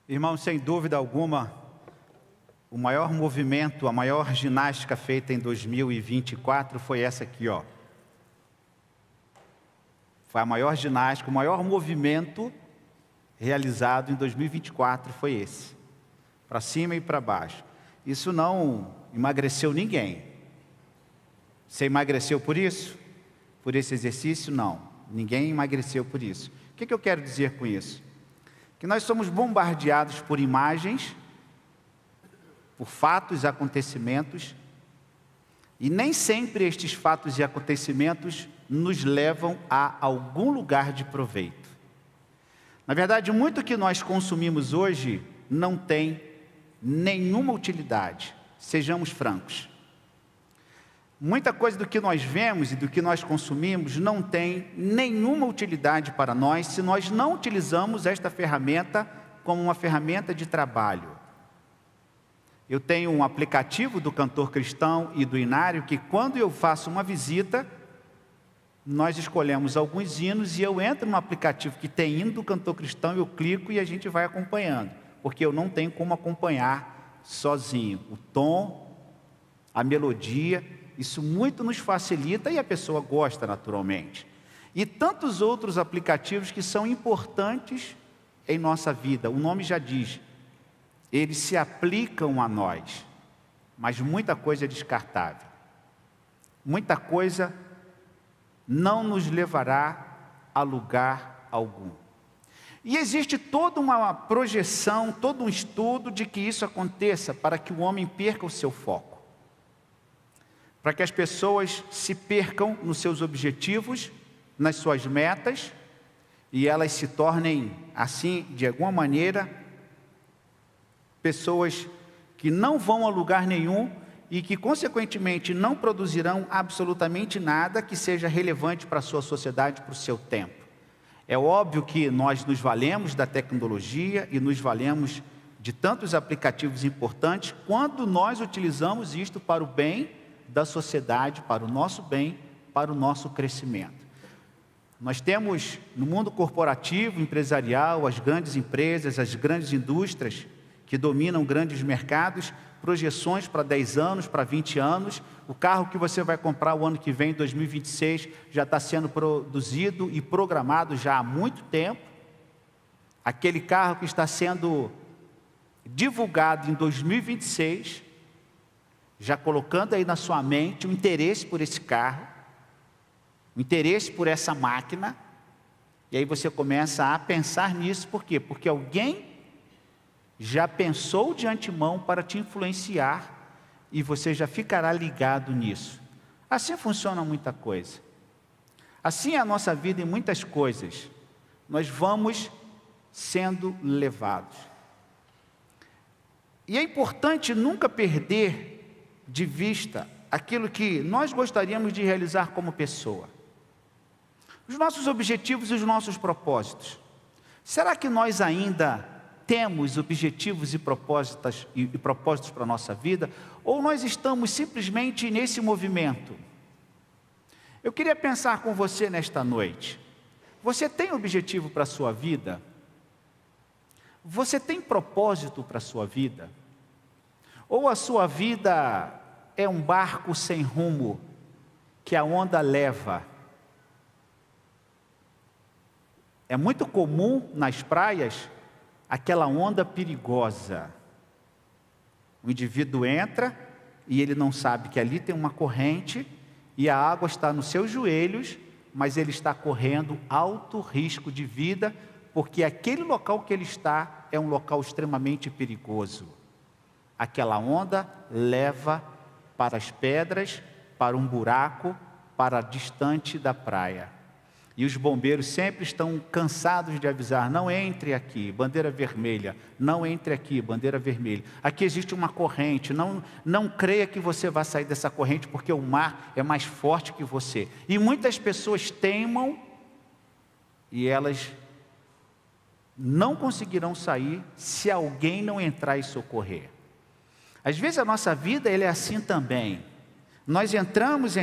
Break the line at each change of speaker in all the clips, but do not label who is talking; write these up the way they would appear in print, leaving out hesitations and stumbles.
Irmão, sem dúvida alguma, o maior movimento, a maior ginástica feita em 2024 foi essa aqui, ó. Foi a maior ginástica, o maior movimento realizado em 2024 foi esse. Para cima e para baixo. Isso não emagreceu ninguém. Você emagreceu por isso? Por esse exercício? Não. Ninguém emagreceu por isso. O que eu quero dizer com isso? Que nós somos bombardeados por imagens, por fatos e acontecimentos, e nem sempre estes fatos e acontecimentos nos levam a algum lugar de proveito. Na verdade, muito que nós consumimos hoje não tem nenhuma utilidade, sejamos francos. Muita coisa do que nós vemos e do que nós consumimos não tem nenhuma utilidade para nós se nós não utilizamos esta ferramenta como uma ferramenta de trabalho. Eu tenho um aplicativo do Cantor Cristão e do Inário que quando eu faço uma visita, nós escolhemos alguns hinos e eu entro no aplicativo que tem hino do Cantor Cristão, eu clico e a gente vai acompanhando, porque eu não tenho como acompanhar sozinho. O tom, a melodia, isso muito nos facilita e a pessoa gosta naturalmente. E tantos outros aplicativos que são importantes em nossa vida, o nome já diz, eles se aplicam a nós, mas muita coisa é descartável. Muita coisa não nos levará a lugar algum. E existe toda uma projeção, todo um estudo de que isso aconteça para que o homem perca o seu foco. Para que as pessoas se percam nos seus objetivos, nas suas metas, e elas se tornem, assim, de alguma maneira, pessoas que não vão a lugar nenhum e que, consequentemente, não produzirão absolutamente nada que seja relevante para a sua sociedade, para o seu tempo. É óbvio que nós nos valemos da tecnologia e nos valemos de tantos aplicativos importantes quando nós utilizamos isto para o bem da sociedade, para o nosso bem, para o nosso crescimento. Nós temos no mundo corporativo, empresarial, as grandes empresas, as grandes indústrias que dominam grandes mercados, projeções para 10 anos, para 20 anos. O carro que você vai comprar o ano que vem, 2026, já está sendo produzido e programado já há muito tempo. Aquele carro que está sendo divulgado em 2026, já colocando aí na sua mente o interesse por esse carro, o interesse por essa máquina, e aí você começa a pensar nisso, por quê? Porque alguém já pensou de antemão para te influenciar, e você já ficará ligado nisso. Assim funciona muita coisa. Assim é a nossa vida em muitas coisas. Nós vamos sendo levados. E é importante nunca perder de vista aquilo que nós gostaríamos de realizar como pessoa. Os nossos objetivos e os nossos propósitos. Será que nós ainda temos objetivos e propósitos para a nossa vida? Ou nós estamos simplesmente nesse movimento? Eu queria pensar com você nesta noite. Você tem objetivo para a sua vida? Você tem propósito para a sua vida? Ou a sua vida é um barco sem rumo, que a onda leva? É muito comum nas praias, aquela onda perigosa. O indivíduo entra e ele não sabe que ali tem uma corrente e a água está nos seus joelhos, mas ele está correndo alto risco de vida, porque aquele local que ele está é um local extremamente perigoso. Aquela onda leva para as pedras, para um buraco, para distante da praia. E os bombeiros sempre estão cansados de avisar: não entre aqui, bandeira vermelha, não entre aqui, bandeira vermelha. Aqui existe uma corrente, não creia que você vai sair dessa corrente, porque o mar é mais forte que você. E muitas pessoas teimam e elas não conseguirão sair se alguém não entrar e socorrer. Às vezes a nossa vida é assim também. Nós entramos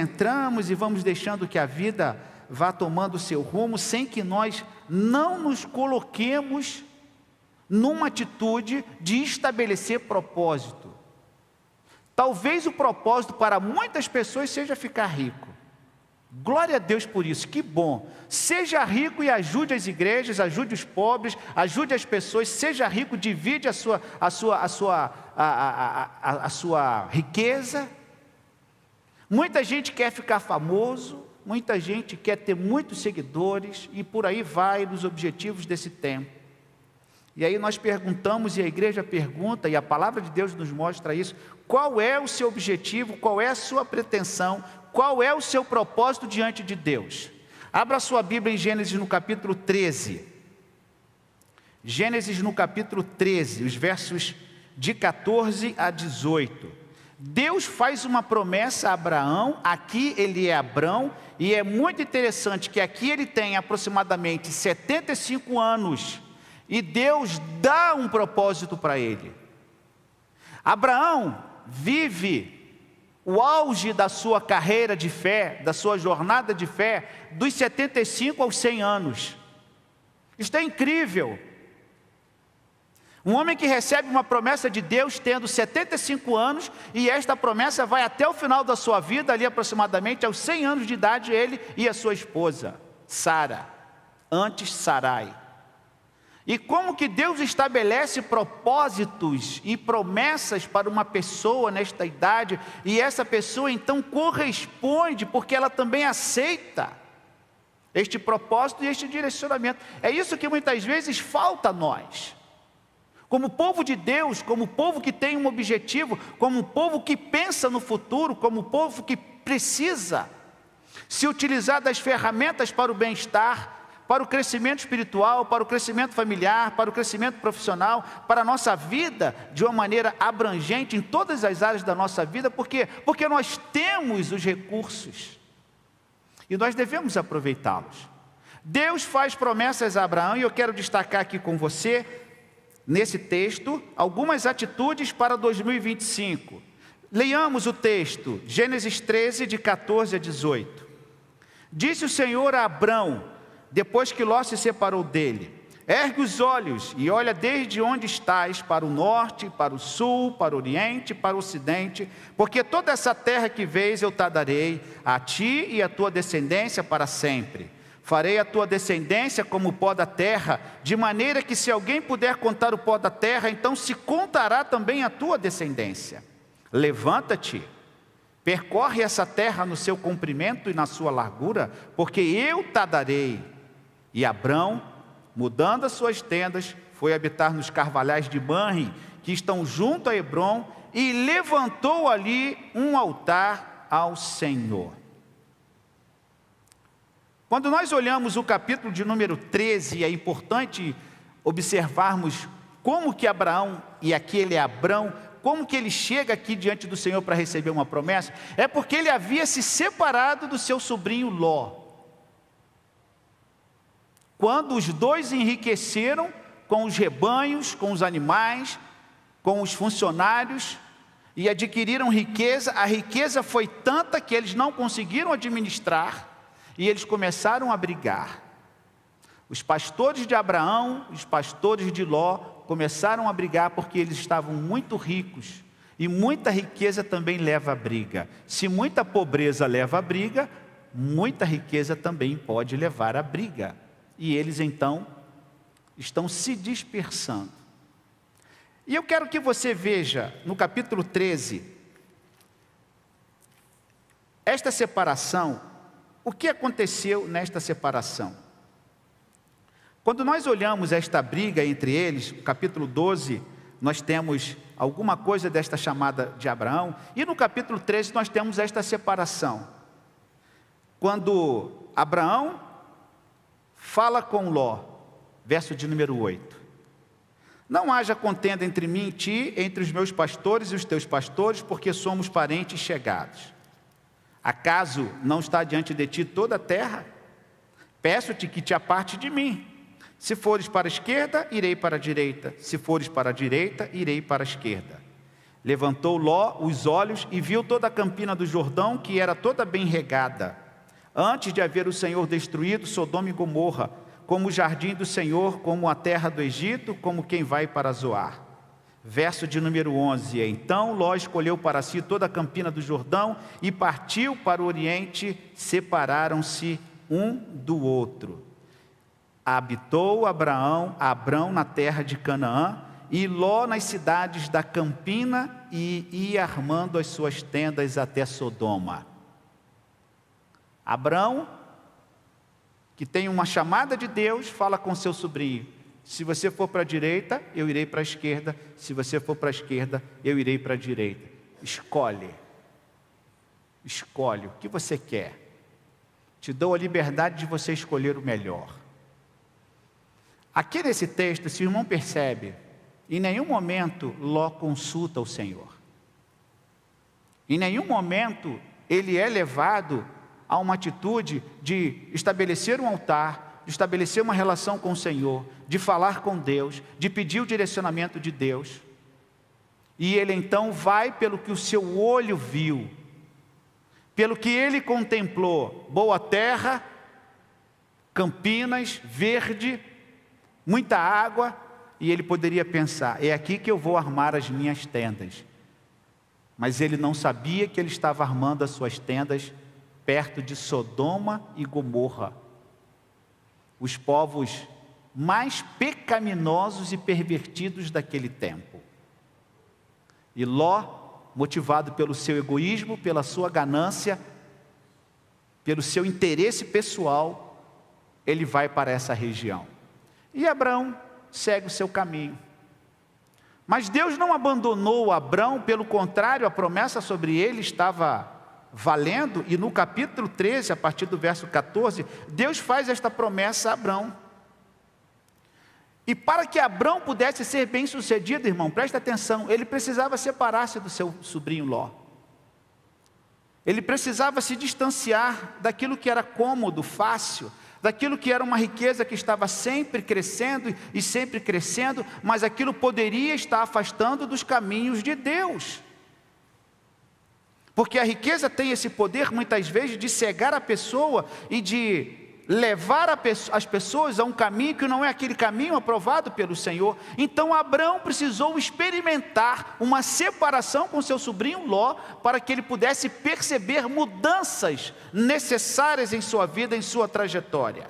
e vamos deixando que a vida vá tomando o seu rumo, sem que nós não nos coloquemos numa atitude de estabelecer propósito. Talvez o propósito para muitas pessoas seja ficar rico. Glória a Deus por isso, que bom. Seja rico e ajude as igrejas, ajude os pobres, ajude as pessoas. Seja rico, divide a sua riqueza. Muita gente quer ficar famoso, muita gente quer ter muitos seguidores e por aí vai nos objetivos desse tempo. E aí nós perguntamos e a igreja pergunta, e a palavra de Deus nos mostra isso: qual é o seu objetivo, qual é a sua pretensão, qual é o seu propósito diante de Deus? Abra sua Bíblia em Gênesis no capítulo 13. Gênesis no capítulo 13, os versos de 14 a 18. Deus faz uma promessa a Abraão, aqui ele é Abrão, e é muito interessante que aqui ele tem aproximadamente 75 anos, e Deus dá um propósito para ele. Abraão vive o auge da sua carreira de fé, da sua jornada de fé, dos 75 aos 100 anos. Isto é incrível. Um homem que recebe uma promessa de Deus tendo 75 anos, e esta promessa vai até o final da sua vida, ali aproximadamente aos 100 anos de idade, ele e a sua esposa, Sara, antes Sarai. E como que Deus estabelece propósitos e promessas para uma pessoa nesta idade, e essa pessoa então corresponde, porque ela também aceita este propósito e este direcionamento. É isso que muitas vezes falta a nós. Como povo de Deus, como povo que tem um objetivo, como povo que pensa no futuro, como povo que precisa se utilizar das ferramentas para o bem-estar, para o crescimento espiritual, para o crescimento familiar, para o crescimento profissional, para a nossa vida de uma maneira abrangente em todas as áreas da nossa vida. Por quê? Porque nós temos os recursos e nós devemos aproveitá-los. Deus faz promessas a Abraão, e eu quero destacar aqui com você, nesse texto, algumas atitudes para 2025. Leiamos o texto, Gênesis 13, de 14 a 18. Disse o Senhor a Abrão, depois que Ló se separou dele: ergue os olhos e olha desde onde estás, para o norte, para o sul, para o oriente, para o ocidente, porque toda essa terra que vês eu te darei, a ti e a tua descendência para sempre. Farei a tua descendência como o pó da terra, de maneira que se alguém puder contar o pó da terra, então se contará também a tua descendência. Levanta-te, percorre essa terra no seu comprimento e na sua largura, porque eu te darei. E Abrão, mudando as suas tendas, foi habitar nos carvalhais de Manre, que estão junto a Hebrom, e levantou ali um altar ao Senhor. Quando nós olhamos o capítulo de número 13, é importante observarmos como que Abraão, e aqui ele é Abrão, como que ele chega aqui diante do Senhor para receber uma promessa. É porque ele havia se separado do seu sobrinho Ló. Quando os dois enriqueceram com os rebanhos, com os animais, com os funcionários, e adquiriram riqueza, a riqueza foi tanta que eles não conseguiram administrar, e eles começaram a brigar. Os pastores de Abraão, os pastores de Ló, começaram a brigar porque eles estavam muito ricos. E muita riqueza também leva a briga. Se muita pobreza leva a briga, muita riqueza também pode levar a briga. E eles então estão se dispersando. E eu quero que você veja no capítulo 13, esta separação. O que aconteceu nesta separação? Quando nós olhamos esta briga entre eles, no capítulo 12, nós temos alguma coisa desta chamada de Abraão, e no capítulo 13 nós temos esta separação. Quando Abraão fala com Ló, verso de número 8. Não haja contenda entre mim e ti, entre os meus pastores e os teus pastores, porque somos parentes chegados. Acaso não está diante de ti toda a terra? Peço-te que te aparte de mim. Se fores para a esquerda, irei para a direita. Se fores para a direita, irei para a esquerda. Levantou Ló os olhos e viu toda a campina do Jordão, que era toda bem regada. Antes de haver o Senhor destruído Sodoma e Gomorra, como o jardim do Senhor, como a terra do Egito, como quem vai para Zoar. Verso de número 11, então Ló escolheu para si toda a campina do Jordão e partiu para o oriente, separaram-se um do outro. Habitou Abrão na terra de Canaã, e Ló nas cidades da campina, e ia armando as suas tendas até Sodoma. Abrão, que tem uma chamada de Deus, fala com seu sobrinho: se você for para a direita, eu irei para a esquerda. Se você for para a esquerda, eu irei para a direita. Escolhe o que você quer. Te dou a liberdade de você escolher o melhor. Aqui nesse texto, se o irmão percebe, em nenhum momento Ló consulta o Senhor. Em nenhum momento ele é levado a uma atitude de estabelecer um altar, de estabelecer uma relação com o Senhor, de falar com Deus, de pedir o direcionamento de Deus. E ele então vai pelo que o seu olho viu, pelo que ele contemplou: boa terra, campinas, verde, muita água. E ele poderia pensar: é aqui que eu vou armar as minhas tendas. Mas ele não sabia que ele estava armando as suas tendas perto de Sodoma e Gomorra, os povos mais pecaminosos e pervertidos daquele tempo. E Ló, motivado pelo seu egoísmo, pela sua ganância, pelo seu interesse pessoal, ele vai para essa região. E Abrão segue o seu caminho. Mas Deus não abandonou Abrão, pelo contrário, a promessa sobre ele estava valendo, e no capítulo 13, a partir do verso 14, Deus faz esta promessa a Abrão. E para que Abrão pudesse ser bem sucedido, irmão, presta atenção, ele precisava separar-se do seu sobrinho Ló. Ele precisava se distanciar daquilo que era cômodo, fácil, daquilo que era uma riqueza que estava sempre crescendo e sempre crescendo, mas aquilo poderia estar afastando dos caminhos de Deus. Porque a riqueza tem esse poder, muitas vezes, de cegar a pessoa e de levar as pessoas a um caminho que não é aquele caminho aprovado pelo Senhor. Então Abrão precisou experimentar uma separação com seu sobrinho Ló, para que ele pudesse perceber mudanças necessárias em sua vida, em sua trajetória.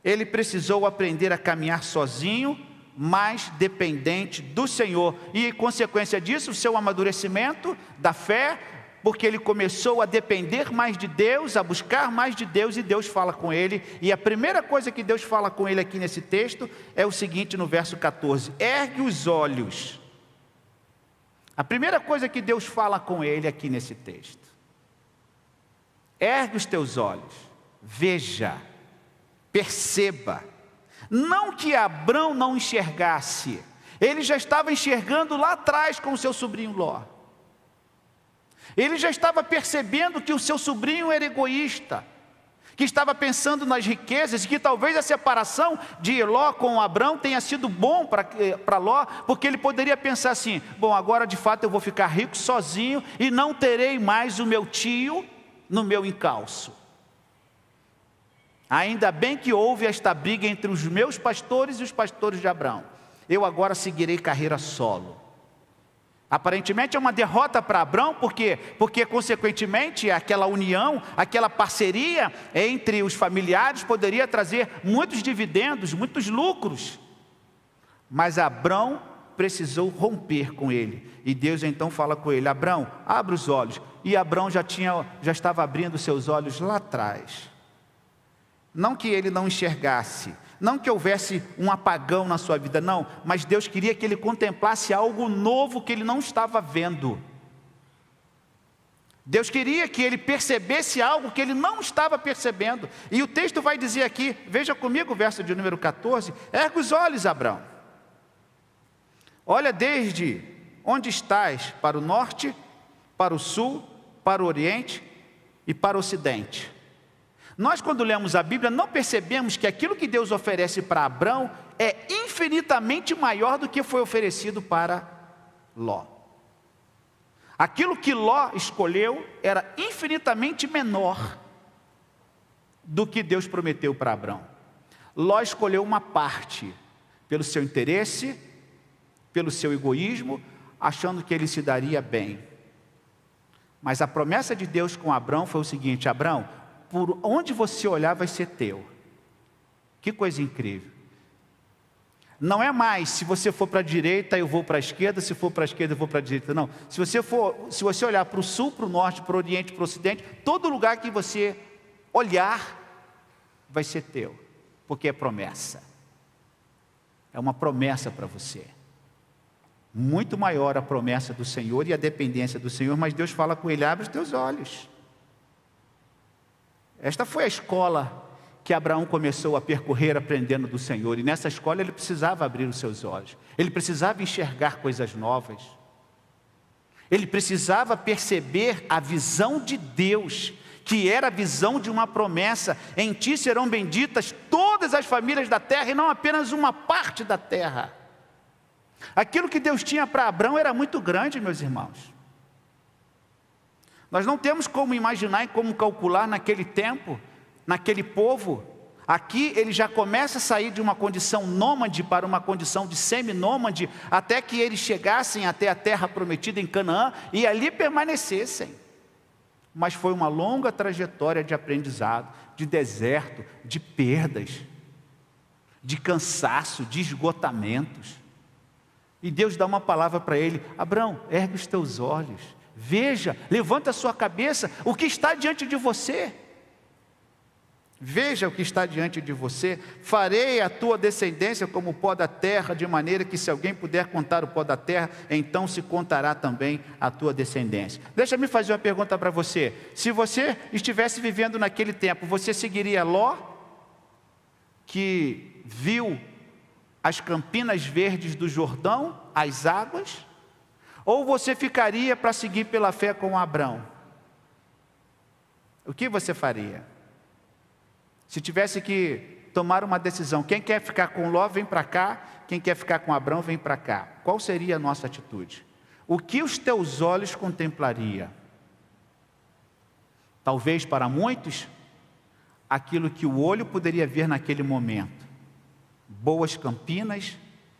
Ele precisou aprender a caminhar sozinho, mais dependente do Senhor, e em consequência disso, o seu amadurecimento da fé, porque ele começou a depender mais de Deus, a buscar mais de Deus, e Deus fala com ele. E a primeira coisa que Deus fala com ele aqui nesse texto é o seguinte, no verso 14: ergue os olhos. A primeira coisa que Deus fala com ele aqui nesse texto: ergue os teus olhos, veja, perceba. Não que Abrão não enxergasse, ele já estava enxergando lá atrás com o seu sobrinho Ló. Ele já estava percebendo que o seu sobrinho era egoísta, que estava pensando nas riquezas, e que talvez a separação de Ló com Abrão tenha sido bom para Ló, porque ele poderia pensar assim: bom, agora de fato eu vou ficar rico sozinho e não terei mais o meu tio no meu encalço. Ainda bem que houve esta briga entre os meus pastores e os pastores de Abrão. Eu agora seguirei carreira solo. Aparentemente é uma derrota para Abrão, porque consequentemente aquela união, aquela parceria entre os familiares poderia trazer muitos dividendos, muitos lucros. Mas Abrão precisou romper com ele, e Deus então fala com ele: Abrão, abre os olhos. E Abrão já estava abrindo seus olhos lá atrás. Não que ele não enxergasse, não que houvesse um apagão na sua vida, não, mas Deus queria que ele contemplasse algo novo que ele não estava vendo. Deus queria que ele percebesse algo que ele não estava percebendo. E o texto vai dizer aqui, veja comigo o verso de número 14: ergue os olhos, Abrão. Olha desde onde estás, para o norte, para o sul, para o oriente e para o ocidente. Nós, quando lemos a Bíblia, não percebemos que aquilo que Deus oferece para Abrão é infinitamente maior do que foi oferecido para Ló. Aquilo que Ló escolheu era infinitamente menor do que Deus prometeu para Abrão. Ló escolheu uma parte, pelo seu interesse, pelo seu egoísmo, achando que ele se daria bem. Mas a promessa de Deus com Abrão foi o seguinte: Abrão, por onde você olhar vai ser teu. Que coisa incrível. Não é mais, se você for para a direita eu vou para a esquerda, se for para a esquerda eu vou para a direita, não. Se você olhar para o sul, para o norte, para o oriente, para o ocidente, todo lugar que você olhar vai ser teu, porque é promessa. É uma promessa para você. Muito maior a promessa do Senhor e a dependência do Senhor, mas Deus fala com ele: abre os teus olhos. Esta foi a escola que Abraão começou a percorrer aprendendo do Senhor, e nessa escola ele precisava abrir os seus olhos, ele precisava enxergar coisas novas, ele precisava perceber a visão de Deus, que era a visão de uma promessa: em ti serão benditas todas as famílias da terra, e não apenas uma parte da terra. Aquilo que Deus tinha para Abraão era muito grande, meus irmãos. Nós não temos como imaginar e como calcular naquele tempo, naquele povo. Aqui ele já começa a sair de uma condição nômade para uma condição de semi-nômade, até que eles chegassem até a terra prometida em Canaã e ali permanecessem. Mas foi uma longa trajetória de aprendizado, de deserto, de perdas, de cansaço, de esgotamentos. E Deus dá uma palavra para ele: Abraão, ergue os teus olhos, veja, levanta a sua cabeça, o que está diante de você. Veja o que está diante de você. Farei a tua descendência como o pó da terra, de maneira que se alguém puder contar o pó da terra, então se contará também a tua descendência. Deixa-me fazer uma pergunta para você. Se você estivesse vivendo naquele tempo, você seguiria Ló, que viu as campinas verdes do Jordão, as águas, ou você ficaria para seguir pela fé com Abrão? O que você faria? Se tivesse que tomar uma decisão, quem quer ficar com Ló, vem para cá, quem quer ficar com Abrão, vem para cá. Qual seria a nossa atitude? O que os teus olhos contemplaria? Talvez para muitos, aquilo que o olho poderia ver naquele momento: boas campinas,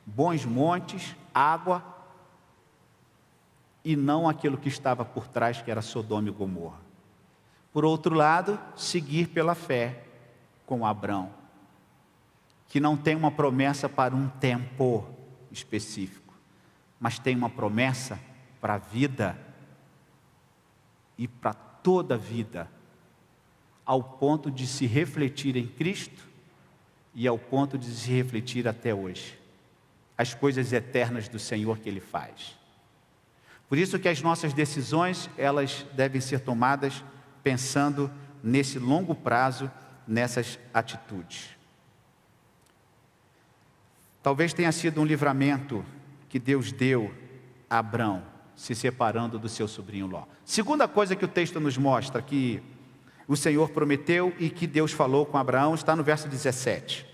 bons montes, água, e não aquilo que estava por trás, que era Sodoma e Gomorra. Por outro lado, seguir pela fé com Abrão, que não tem uma promessa para um tempo específico, mas tem uma promessa para a vida e para toda a vida, ao ponto de se refletir em Cristo e ao ponto de se refletir até hoje as coisas eternas do Senhor que Ele faz. Por isso que as nossas decisões, elas devem ser tomadas pensando nesse longo prazo, nessas atitudes. Talvez tenha sido um livramento que Deus deu a Abrão, se separando do seu sobrinho Ló. Segunda coisa que o texto nos mostra, que o Senhor prometeu e que Deus falou com Abraão, está no verso 17.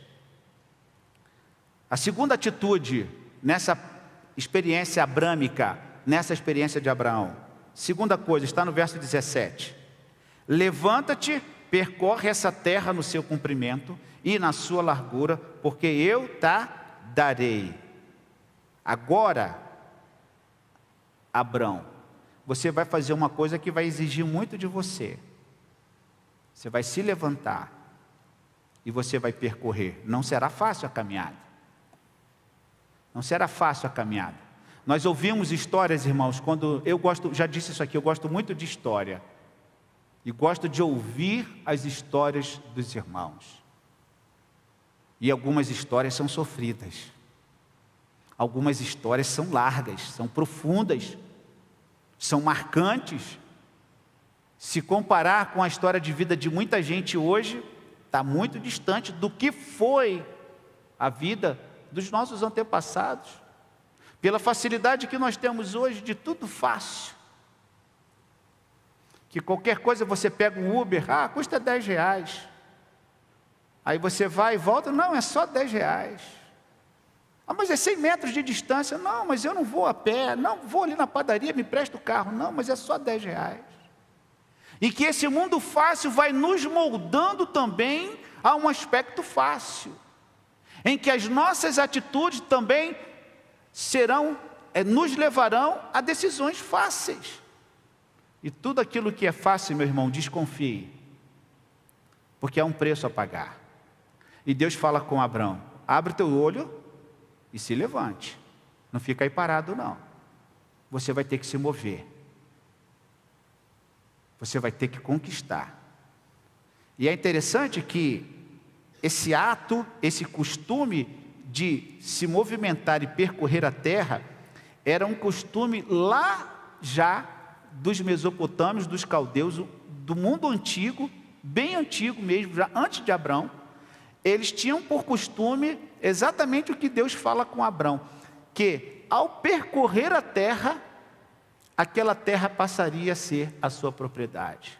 A segunda atitude nessa experiência abrâmica, nessa experiência de Abraão, segunda coisa, está no verso 17. Levanta-te, percorre essa terra no seu comprimento e na sua largura, porque eu te darei. Agora, Abrão, você vai fazer uma coisa que vai exigir muito de você. Você vai se levantar e você vai percorrer. Não será fácil a caminhada. Não será fácil a caminhada. Nós ouvimos histórias, irmãos, já disse isso aqui, eu gosto muito de história. E gosto de ouvir as histórias dos irmãos. E algumas histórias são sofridas. Algumas histórias são largas, são profundas, são marcantes. Se comparar com a história de vida de muita gente hoje, está muito distante do que foi a vida dos nossos antepassados. Pela facilidade que nós temos hoje de tudo fácil. Que qualquer coisa você pega um Uber, custa R$10. Aí você vai e volta, não, é só R$10. Mas é 100 metros de distância, não, mas eu não vou a pé, não, vou ali na padaria, me presta o carro, não, mas é só R$10. E que esse mundo fácil vai nos moldando também a um aspecto fácil. em que as nossas atitudes também nos levarão a decisões fáceis. E tudo aquilo que é fácil, meu irmão, desconfie, porque há um preço a pagar. E Deus fala com Abrão: abre teu olho e se levante, não fica aí parado não, você vai ter que se mover, você vai ter que conquistar. E é interessante que esse ato, esse costume de se movimentar e percorrer a terra, era um costume lá já dos mesopotâmios, dos caldeus, do mundo antigo, bem antigo mesmo, já antes de Abrão. Eles tinham por costume exatamente o que Deus fala com Abrão, que ao percorrer a terra, aquela terra passaria a ser a sua propriedade.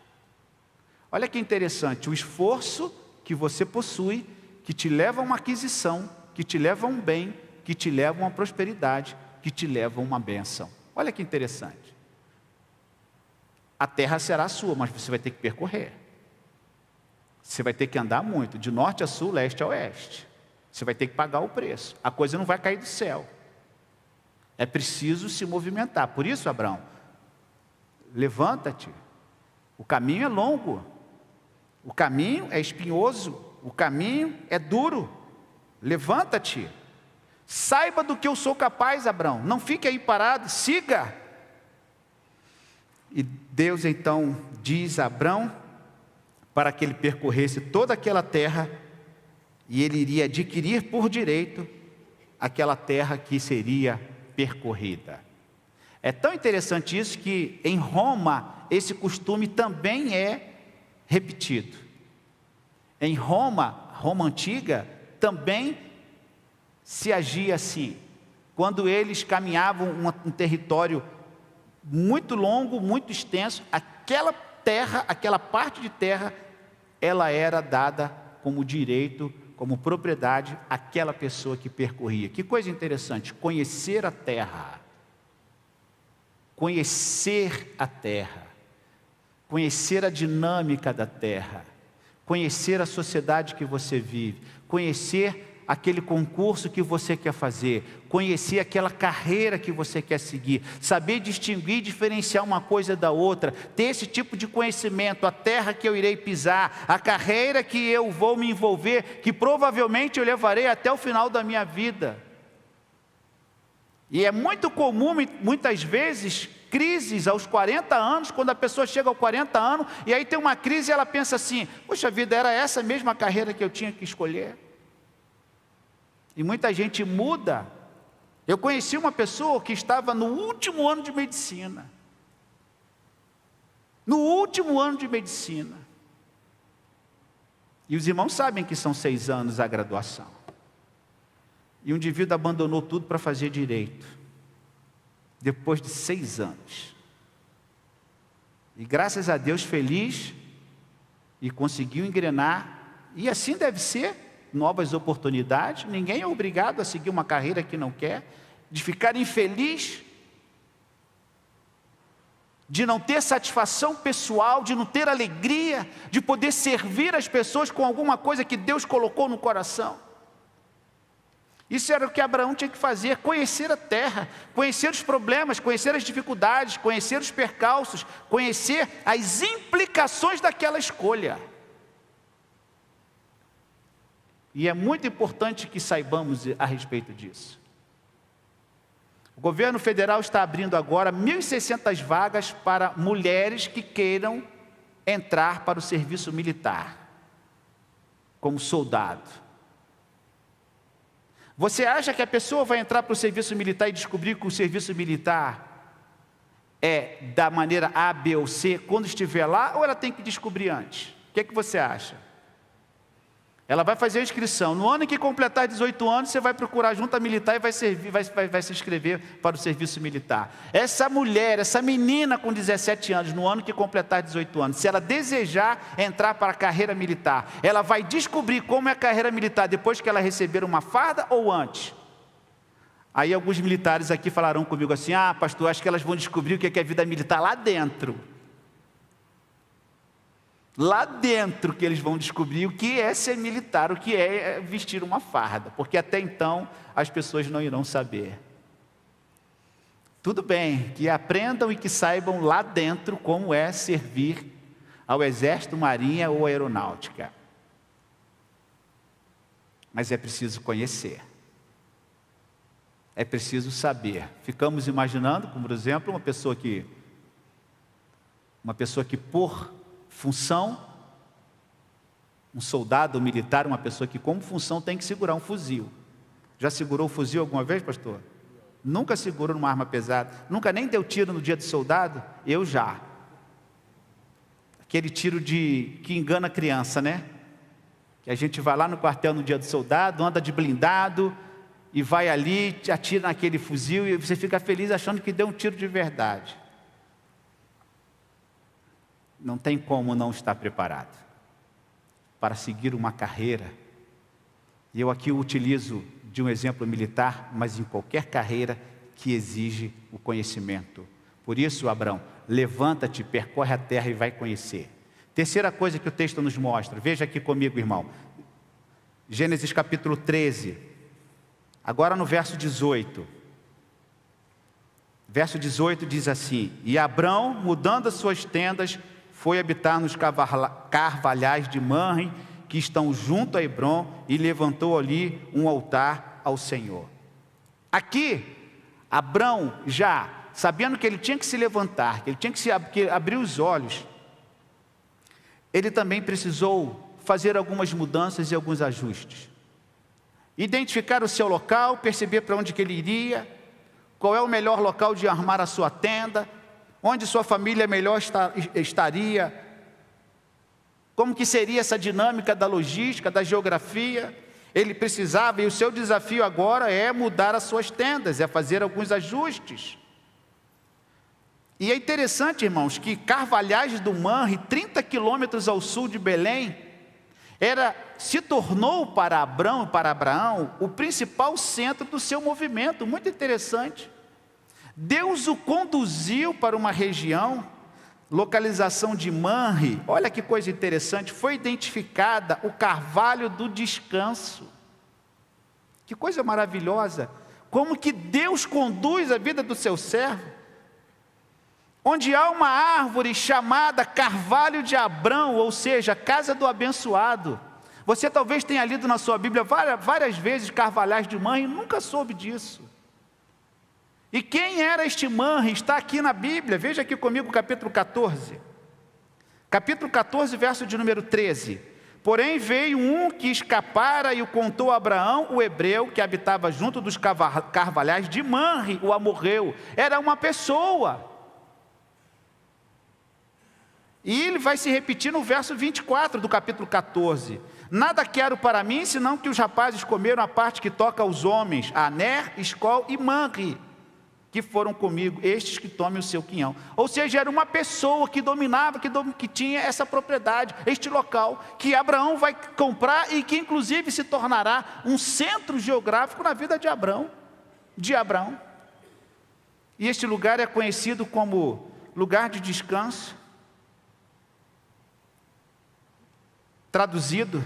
Olha que interessante, o esforço que você possui, que te leva a uma aquisição, que te leva a um bem, que te leva a uma prosperidade, que te leva a uma bênção. Olha que interessante. A terra será sua, mas você vai ter que percorrer. Você vai ter que andar muito, de norte a sul, leste a oeste. Você vai ter que pagar o preço. A coisa não vai cair do céu. É preciso se movimentar. Por isso, Abraão, levanta-te. O caminho é longo. O caminho é espinhoso. O caminho é duro. Levanta-te. Saiba do que eu sou capaz, Abraão. Não fique aí parado, siga. E Deus então diz a Abrão para que ele percorresse toda aquela terra, e ele iria adquirir por direito aquela terra que seria percorrida. É tão interessante isso que em Roma esse costume também é repetido. Em Roma antiga, também se agia assim. Quando eles caminhavam um território muito longo, muito extenso, aquela terra, aquela parte de terra, ela era dada como direito, como propriedade àquela pessoa que percorria. Que coisa interessante, conhecer a terra. Conhecer a terra. Conhecer a dinâmica da terra. Conhecer a sociedade que você vive. Conhecer aquele concurso que você quer fazer, conhecer aquela carreira que você quer seguir, saber distinguir e diferenciar uma coisa da outra, ter esse tipo de conhecimento, a terra que eu irei pisar, a carreira que eu vou me envolver, que provavelmente eu levarei até o final da minha vida. E é muito comum, muitas vezes, crises aos 40 anos, quando a pessoa chega aos 40 anos, e aí tem uma crise e ela pensa assim: poxa vida, era essa mesma carreira que eu tinha que escolher? E muita gente muda. Eu conheci uma pessoa que estava no último ano de medicina. No último ano de medicina. E os irmãos sabem que são 6 anos a graduação. E um indivíduo abandonou tudo para fazer direito. Depois de 6 anos. E graças a Deus feliz. E conseguiu engrenar. E assim deve ser. Novas oportunidades, ninguém é obrigado a seguir uma carreira que não quer, de ficar infeliz, de não ter satisfação pessoal, de não ter alegria, de poder servir as pessoas com alguma coisa que Deus colocou no coração. Isso era o que Abraão tinha que fazer, conhecer a terra, conhecer os problemas, conhecer as dificuldades, conhecer os percalços, conhecer as implicações daquela escolha. E é muito importante que saibamos a respeito disso. O governo federal está abrindo agora 1.600 vagas para mulheres que queiram entrar para o serviço militar, como soldado. Você acha que a pessoa vai entrar para o serviço militar e descobrir que o serviço militar é da maneira A, B ou C quando estiver lá, ou ela tem que descobrir antes? O que é que você acha? Ela vai fazer a inscrição. No ano em que completar 18 anos, você vai procurar a junta militar e vai se inscrever para o serviço militar. Essa mulher, essa menina com 17 anos, no ano que completar 18 anos, se ela desejar entrar para a carreira militar, ela vai descobrir como é a carreira militar depois que ela receber uma farda ou antes? Aí alguns militares aqui falarão comigo assim: ah, pastor, acho que elas vão descobrir o que é vida militar lá dentro. Lá dentro que eles vão descobrir o que é ser militar, o que é vestir uma farda, porque até então as pessoas não irão saber. Tudo bem, que aprendam e que saibam lá dentro como é servir ao exército, marinha ou aeronáutica. Mas é preciso conhecer. É preciso saber. Ficamos imaginando, como por exemplo, uma pessoa que por função, um soldado militar, uma pessoa que como função tem que segurar um fuzil. Já segurou o fuzil alguma vez, pastor? Nunca segurou numa arma pesada? Nunca nem deu tiro no dia do soldado? Eu já. Aquele tiro que engana a criança, né? Que a gente vai lá no quartel no dia do soldado, anda de blindado e vai ali, atira naquele fuzil e você fica feliz achando que deu um tiro de verdade. Não tem como não estar preparado para seguir uma carreira. E eu aqui utilizo de um exemplo militar, mas em qualquer carreira que exige o conhecimento. Por isso, Abrão, levanta-te, percorre a terra e vai conhecer. Terceira coisa que o texto nos mostra, veja aqui comigo, irmão. Gênesis capítulo 13, agora no verso 18. Verso 18 diz assim: e Abrão, mudando as suas tendas, foi habitar nos carvalhais de Manre, que estão junto a Hebrom, e levantou ali um altar ao Senhor. Aqui, Abrão, já sabendo que ele tinha que se levantar, que ele tinha que abrir os olhos, ele também precisou fazer algumas mudanças e alguns ajustes. Identificar o seu local, perceber para onde que ele iria, qual é o melhor local de armar a sua tenda, onde sua família melhor estaria, como que seria essa dinâmica da logística, da geografia. Ele precisava, e o seu desafio agora é mudar as suas tendas, é fazer alguns ajustes. E é interessante, irmãos, que Carvalhais do Manre, 30 quilômetros ao sul de Belém, se tornou para Abraão, o principal centro do seu movimento. Muito interessante. Deus o conduziu para uma região, localização de Manre. Olha que coisa interessante, foi identificada o carvalho do descanso. Que coisa maravilhosa, como que Deus conduz a vida do seu servo. Onde há uma árvore chamada carvalho de Abrão, ou seja, casa do abençoado. Você talvez tenha lido na sua Bíblia várias vezes Carvalhais de Manre e nunca soube disso. E quem era este Manre? Está aqui na Bíblia. Veja aqui comigo o capítulo 14. Capítulo 14, verso de número 13. Porém veio um que escapara e o contou a Abraão, o hebreu, que habitava junto dos carvalhais de Manre, o amorreu. Era uma pessoa. E ele vai se repetir no verso 24 do capítulo 14. Nada quero para mim, senão que os rapazes comeram a parte que toca aos homens, Aner, Escol e Manre, que foram comigo, estes que tomem o seu quinhão. Ou seja, era uma pessoa que dominava, que tinha essa propriedade, este local, que Abraão vai comprar e que inclusive se tornará um centro geográfico na vida de Abraão. E este lugar é conhecido como lugar de descanso, traduzido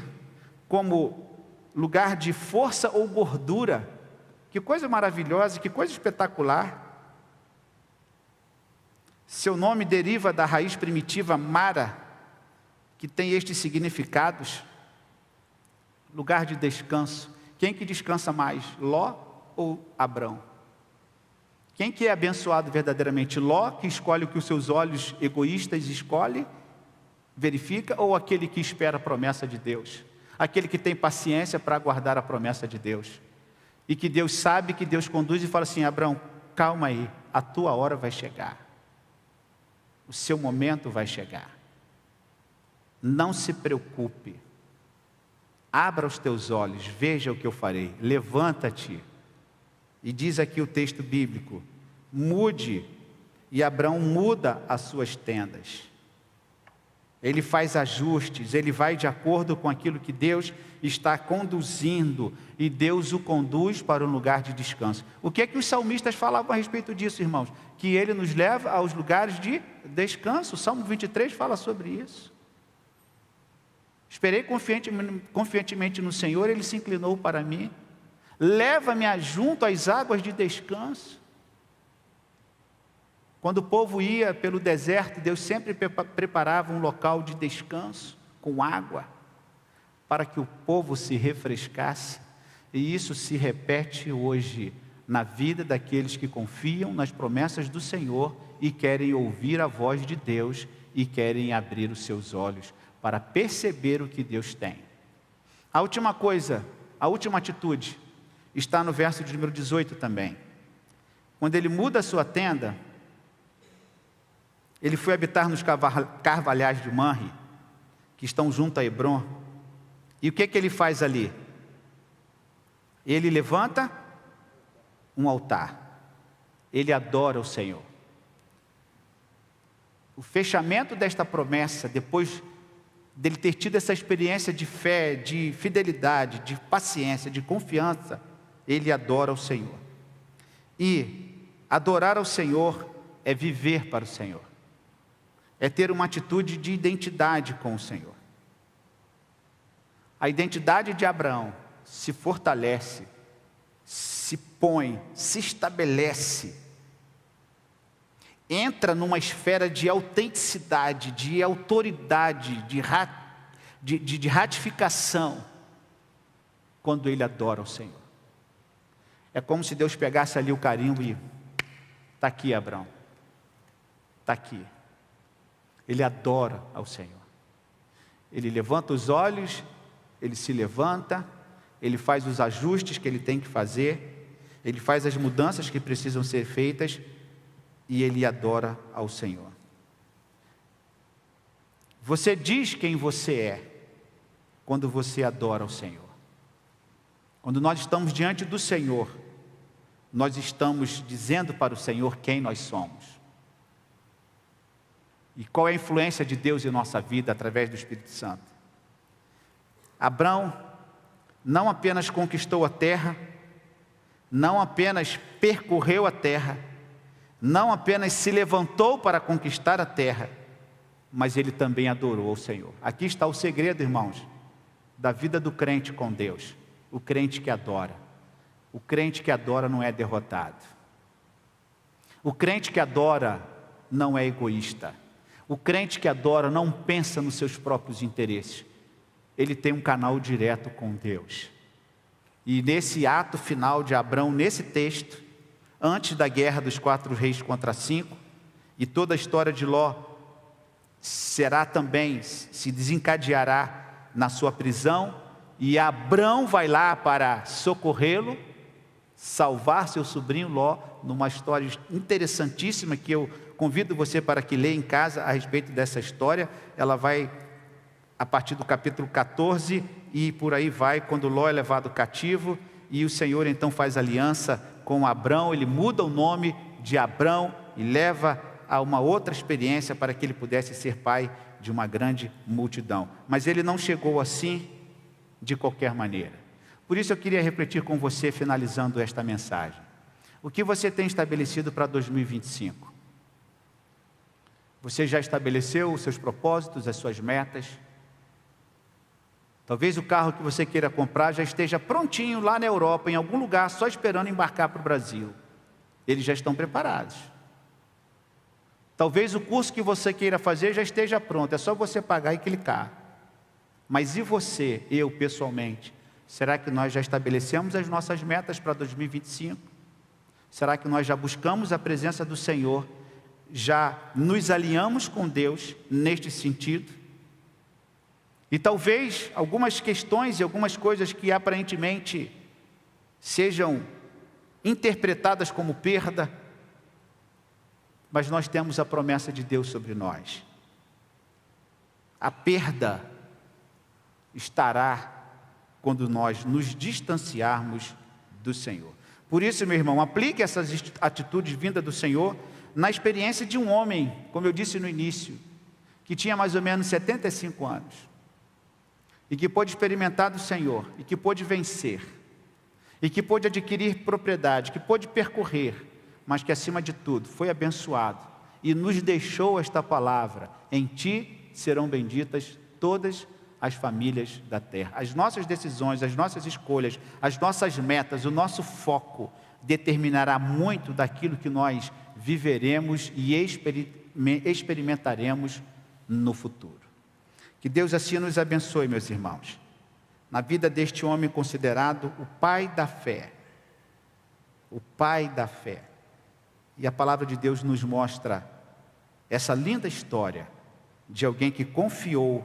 como lugar de força ou gordura. Que coisa maravilhosa, que coisa espetacular. Seu nome deriva da raiz primitiva Mara, que tem estes significados. Lugar de descanso. Quem que descansa mais, Ló ou Abrão? Quem que é abençoado verdadeiramente, Ló, que escolhe o que os seus olhos egoístas escolhem, verifica, ou aquele que espera a promessa de Deus? Aquele que tem paciência para aguardar a promessa de Deus. E que Deus sabe, que Deus conduz e fala assim: Abraão, calma aí, a tua hora vai chegar. O seu momento vai chegar. Não se preocupe. Abra os teus olhos, veja o que eu farei. Levanta-te. E diz aqui o texto bíblico: mude. E Abraão muda as suas tendas. Ele faz ajustes, ele vai de acordo com aquilo que Deus está conduzindo, e Deus o conduz para um lugar de descanso. O que é que os salmistas falavam a respeito disso, irmãos? Que ele nos leva aos lugares de descanso. O Salmo 23 fala sobre isso. Esperei confiantemente no Senhor, Ele se inclinou para mim. Leva-me junto às águas de descanso. Quando o povo ia pelo deserto, Deus sempre preparava um local de descanso, com água, para que o povo se refrescasse. E isso se repete hoje na vida daqueles que confiam nas promessas do Senhor e querem ouvir a voz de Deus e querem abrir os seus olhos para perceber o que Deus tem. A última coisa, a última atitude, está no verso de número 18 também. Quando ele muda a sua tenda, ele foi habitar nos carvalhais de Manre, que estão junto a Hebron. E o que ele faz ali? Ele levanta um altar. Ele adora o Senhor. O fechamento desta promessa, depois dele ter tido essa experiência de fé, de fidelidade, de paciência, de confiança, ele adora o Senhor. E adorar ao Senhor é viver para o Senhor. É ter uma atitude de identidade com o Senhor. A identidade de Abraão se fortalece, se põe, se estabelece, entra numa esfera de autenticidade, de autoridade, de ratificação, quando ele adora o Senhor. É como se Deus pegasse ali o carimbo e, está aqui Abraão, está aqui. Ele adora ao Senhor. Ele levanta os olhos, ele se levanta, ele faz os ajustes que ele tem que fazer, ele faz as mudanças que precisam ser feitas e ele adora ao Senhor. Você diz quem você é quando você adora ao Senhor. Quando nós estamos diante do Senhor, nós estamos dizendo para o Senhor quem nós somos. E qual é a influência de Deus em nossa vida através do Espírito Santo? Abraão não apenas conquistou a terra, não apenas percorreu a terra, não apenas se levantou para conquistar a terra, mas ele também adorou o Senhor. Aqui está o segredo, irmãos, da vida do crente com Deus. O crente que adora. O crente que adora não é derrotado. O crente que adora não é egoísta. O crente que adora não pensa nos seus próprios interesses. Ele tem um canal direto com Deus. E nesse ato final de Abraão, nesse texto, antes da guerra dos 4 reis contra 5, e toda a história de Ló será também, se desencadeará na sua prisão, e Abraão vai lá para socorrê-lo, salvar seu sobrinho Ló, numa história interessantíssima que eu convido você para que leia em casa a respeito dessa história. Ela vai a partir do capítulo 14 e por aí vai, quando Ló é levado cativo e o Senhor então faz aliança com Abrão. Ele muda o nome de Abrão e leva a uma outra experiência para que ele pudesse ser pai de uma grande multidão. Mas ele não chegou assim de qualquer maneira. Por isso eu queria refletir com você, finalizando esta mensagem. O que você tem estabelecido para 2025? Você já estabeleceu os seus propósitos, as suas metas? Talvez o carro que você queira comprar já esteja prontinho lá na Europa, em algum lugar, só esperando embarcar para o Brasil. Eles já estão preparados. Talvez o curso que você queira fazer já esteja pronto, é só você pagar e clicar. Mas e você, eu pessoalmente? Será que nós já estabelecemos as nossas metas para 2025? Será que nós já buscamos a presença do Senhor? Já nos alinhamos com Deus neste sentido? E talvez algumas questões e algumas coisas que aparentemente sejam interpretadas como perda, mas nós temos a promessa de Deus sobre nós. A perda estará quando nós nos distanciarmos do Senhor. Por isso, meu irmão, aplique essas atitudes vindas do Senhor na experiência de um homem, como eu disse no início, que tinha mais ou menos 75 anos, e que pôde experimentar do Senhor, e que pôde vencer, e que pôde adquirir propriedade, que pôde percorrer, mas que acima de tudo foi abençoado, e nos deixou esta palavra: em ti serão benditas todas as famílias da terra. As nossas decisões, as nossas escolhas, as nossas metas, o nosso foco determinará muito daquilo que nós viveremos e experimentaremos no futuro. Que Deus assim nos abençoe, meus irmãos, na vida deste homem considerado o pai da fé. O pai da fé. E a palavra de Deus nos mostra essa linda história de alguém que confiou,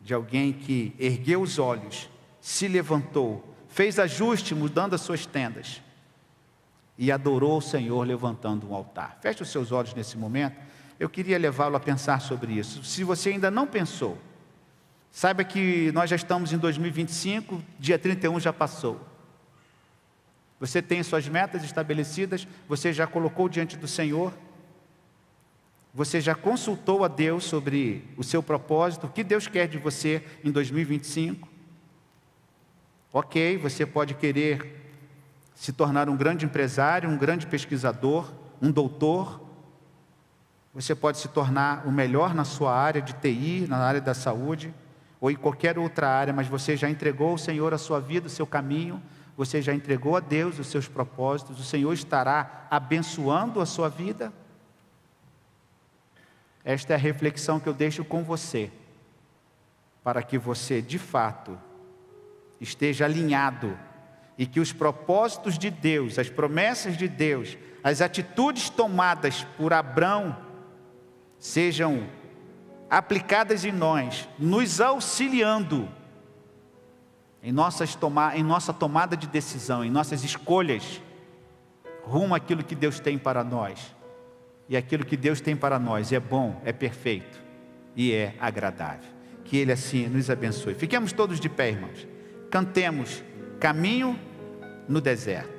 de alguém que ergueu os olhos, se levantou, fez ajuste mudando as suas tendas e adorou o Senhor levantando um altar. Feche os seus olhos nesse momento. Eu queria levá-lo a pensar sobre isso. Se você ainda não pensou, saiba que nós já estamos em 2025, dia 31 já passou. Você tem suas metas estabelecidas, você já colocou diante do Senhor, você já consultou a Deus sobre o seu propósito, o que Deus quer de você em 2025? Ok, você pode querer se tornar um grande empresário, um grande pesquisador, um doutor. Você pode se tornar o melhor na sua área de TI, na área da saúde, ou em qualquer outra área, mas você já entregou ao Senhor a sua vida, o seu caminho, você já entregou a Deus os seus propósitos, o Senhor estará abençoando a sua vida? Esta é a reflexão que eu deixo com você, para que você, de fato, esteja alinhado e que os propósitos de Deus, as promessas de Deus, as atitudes tomadas por Abrão sejam aplicadas em nós, nos auxiliando em nossa tomada de decisão, em nossas escolhas, rumo àquilo que Deus tem para nós. E aquilo que Deus tem para nós é bom, é perfeito e é agradável. Que Ele assim nos abençoe. Fiquemos todos de pé, irmãos. Cantemos Caminho no Deserto.